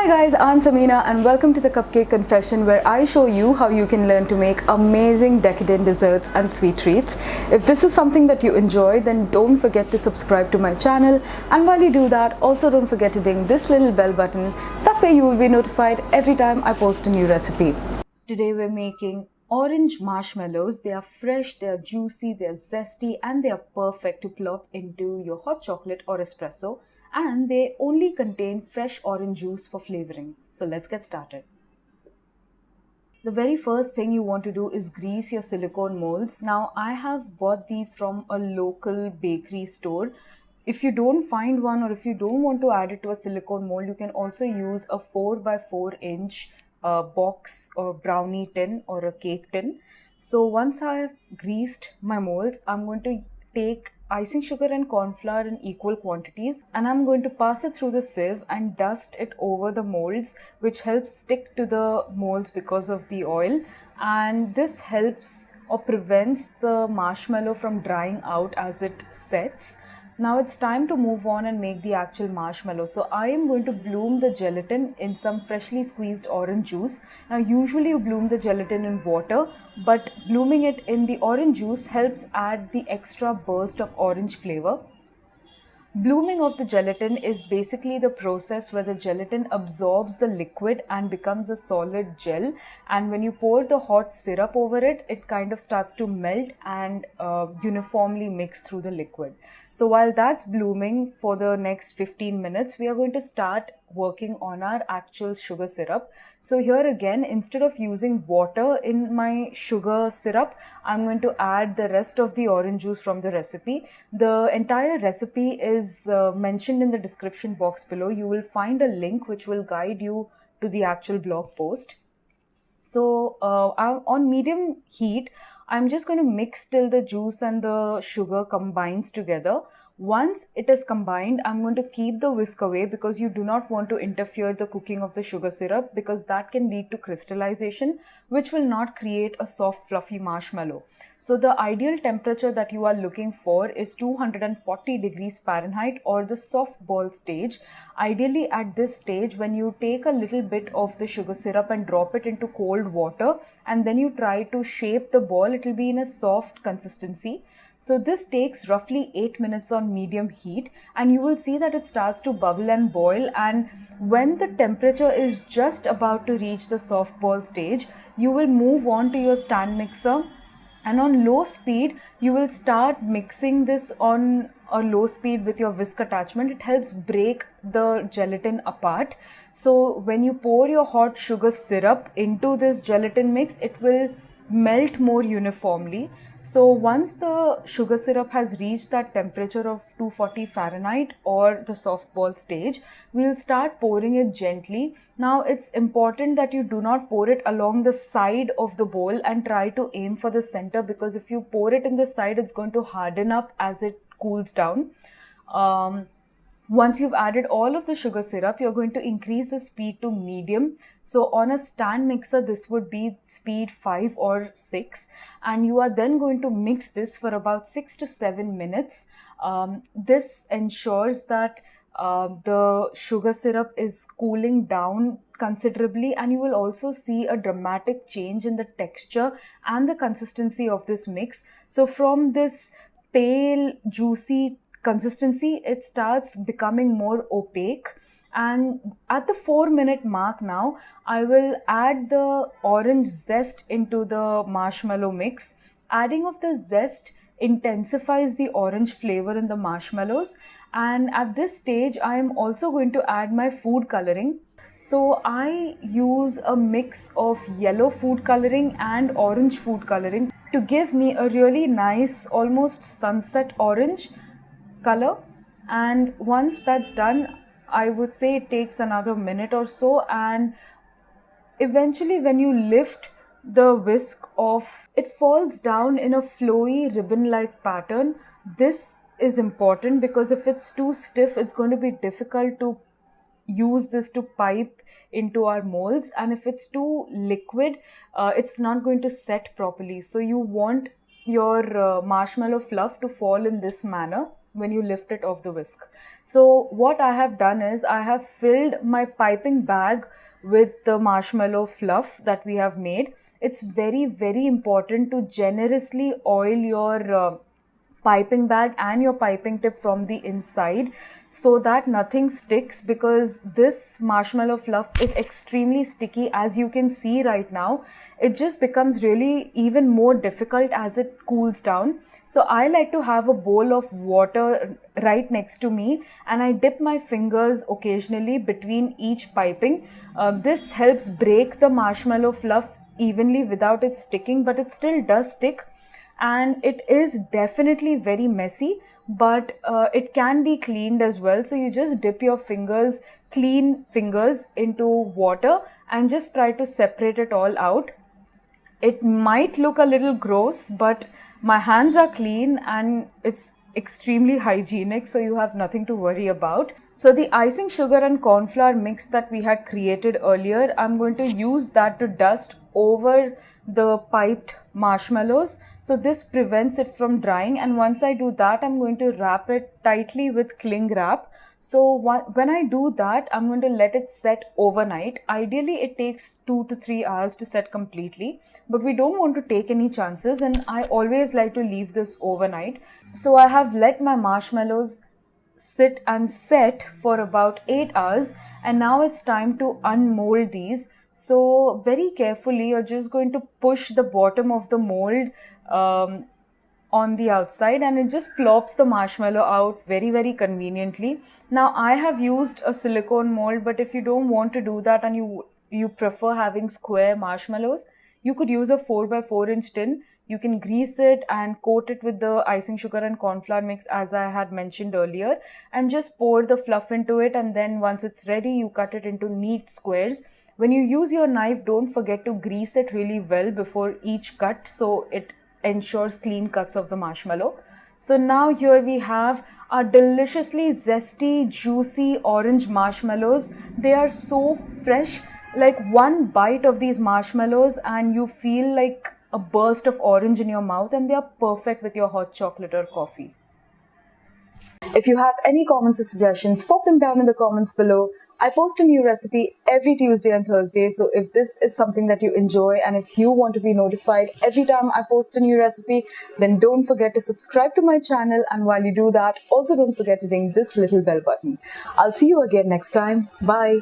guys, I'm Samina and welcome to the Cupcake Confession, where I show you how you can learn to make amazing decadent desserts and sweet treats. If this is something that you enjoy, then don't forget to subscribe to my channel, and while you do that, also don't forget to ding this little bell button. That way you will be notified every time I post a new recipe. Today we're making orange marshmallows. They are fresh, they are juicy, they are zesty, and they are perfect to plop into your hot chocolate or espresso. And they only contain fresh orange juice for flavoring. So let's get started. The very first thing you want to do is grease your silicone molds. Now I have bought these from a local bakery store. If you don't find one, or if you don't want to add it to a silicone mold, you can also use a 4x4 inch box or brownie tin or a cake tin. So once I have greased my molds, I'm going to take icing sugar and cornflour in equal quantities, and I'm going to pass it through the sieve and dust it over the molds, which helps stick to the molds because of the oil, and this helps or prevents the marshmallow from drying out as it sets. Now it's time to move on and make the actual marshmallow. So I am going to bloom the gelatin in some freshly squeezed orange juice. Now usually you bloom the gelatin in water, but blooming it in the orange juice helps add the extra burst of orange flavor. Blooming of the gelatin is basically the process where the gelatin absorbs the liquid and becomes a solid gel, and when you pour the hot syrup over it, it kind of starts to melt and uniformly mix through the liquid. So while that's blooming for the next 15 minutes, we are going to start working on our actual sugar syrup. So here again, instead of using water in my sugar syrup, I'm going to add the rest of the orange juice from the recipe. The entire recipe is mentioned in the description box below. You will find a link which will guide you to the actual blog post. So on medium heat, I'm just going to mix till the juice and the sugar combines together. Once it is combined, I'm going to keep the whisk away because you do not want to interfere the cooking of the sugar syrup, because that can lead to crystallization, which will not create a soft fluffy marshmallow. So the ideal temperature that you are looking for is 240 degrees Fahrenheit, or the soft ball stage. Ideally at this stage, when you take a little bit of the sugar syrup and drop it into cold water and then you try to shape the ball, it will be in a soft consistency. So this takes roughly 8 minutes on medium heat, and you will see that it starts to bubble and boil, and when the temperature is just about to reach the soft ball stage, you will move on to your stand mixer, and on low speed you will start mixing this on a low speed with your whisk attachment. It helps break the gelatin apart. So when you pour your hot sugar syrup into this gelatin mix, it will melt more uniformly. So once the sugar syrup has reached that temperature of 240 Fahrenheit or the soft ball stage, we'll start pouring it gently. Now it's important that you do not pour it along the side of the bowl and try to aim for the center, because if you pour it in the side, it's going to harden up as it cools down. Once you've added all of the sugar syrup, you're going to increase the speed to medium. So on a stand mixer, this would be speed 5 or 6. And you are then going to mix this for about 6 to 7 minutes. This ensures that the sugar syrup is cooling down considerably, and you will also see a dramatic change in the texture and the consistency of this mix. So from this pale, juicy consistency, it starts becoming more opaque, and at the 4-minute mark now, I will add the orange zest into the marshmallow mix. Adding of the zest intensifies the orange flavor in the marshmallows, and at this stage I am also going to add my food coloring. So I use a mix of yellow food coloring and orange food coloring to give me a really nice, almost sunset orange color. And once that's done, I would say it takes another minute or so, and eventually when you lift the whisk off, it falls down in a flowy ribbon-like pattern. This is important because if it's too stiff, it's going to be difficult to use this to pipe into our molds, and if it's too liquid, it's not going to set properly. So you want your marshmallow fluff to fall in this manner when you lift it off the whisk. So what I have done is I have filled my piping bag with the marshmallow fluff that we have made. It's very, very important to generously oil your piping bag and your piping tip from the inside so that nothing sticks, because this marshmallow fluff is extremely sticky. As you can see right now, it just becomes really even more difficult as it cools down. So I like to have a bowl of water right next to me, and I dip my fingers occasionally between each piping. This helps break the marshmallow fluff evenly without it sticking, but it still does stick. And it is definitely very messy, but it can be cleaned as well. So you just dip your fingers, clean fingers, into water and just try to separate it all out. It might look a little gross, but my hands are clean and it's extremely hygienic, so you have nothing to worry about. So the icing sugar and cornflour mix that we had created earlier, I'm going to use that to dust over the piped marshmallows. So this prevents it from drying, and once I do that, I'm going to wrap it tightly with cling wrap. So when I do that, I'm going to let it set overnight. Ideally, it takes 2 to 3 hours to set completely, but we don't want to take any chances, and I always like to leave this overnight. So I have let my marshmallows sit and set for about 8 hours, and now it's time to unmold these. So very carefully, you're just going to push the bottom of the mold on the outside, and it just plops the marshmallow out very, very conveniently. Now I have used a silicone mold, but if you don't want to do that and you prefer having square marshmallows, you could use a 4x4 inch tin. You can grease it and coat it with the icing sugar and cornflour mix as I had mentioned earlier, and just pour the fluff into it, and then once it's ready, you cut it into neat squares. When you use your knife, don't forget to grease it really well before each cut, so it ensures clean cuts of the marshmallow. So now here we have our deliciously zesty, juicy orange marshmallows. They are so fresh. Like one bite of these marshmallows and you feel like a burst of orange in your mouth, and they are perfect with your hot chocolate or coffee. If you have any comments or suggestions, pop them down in the comments below. I post a new recipe every Tuesday and Thursday, so if this is something that you enjoy and if you want to be notified every time I post a new recipe, then don't forget to subscribe to my channel, and while you do that, also don't forget to ding this little bell button. I'll see you again next time. Bye.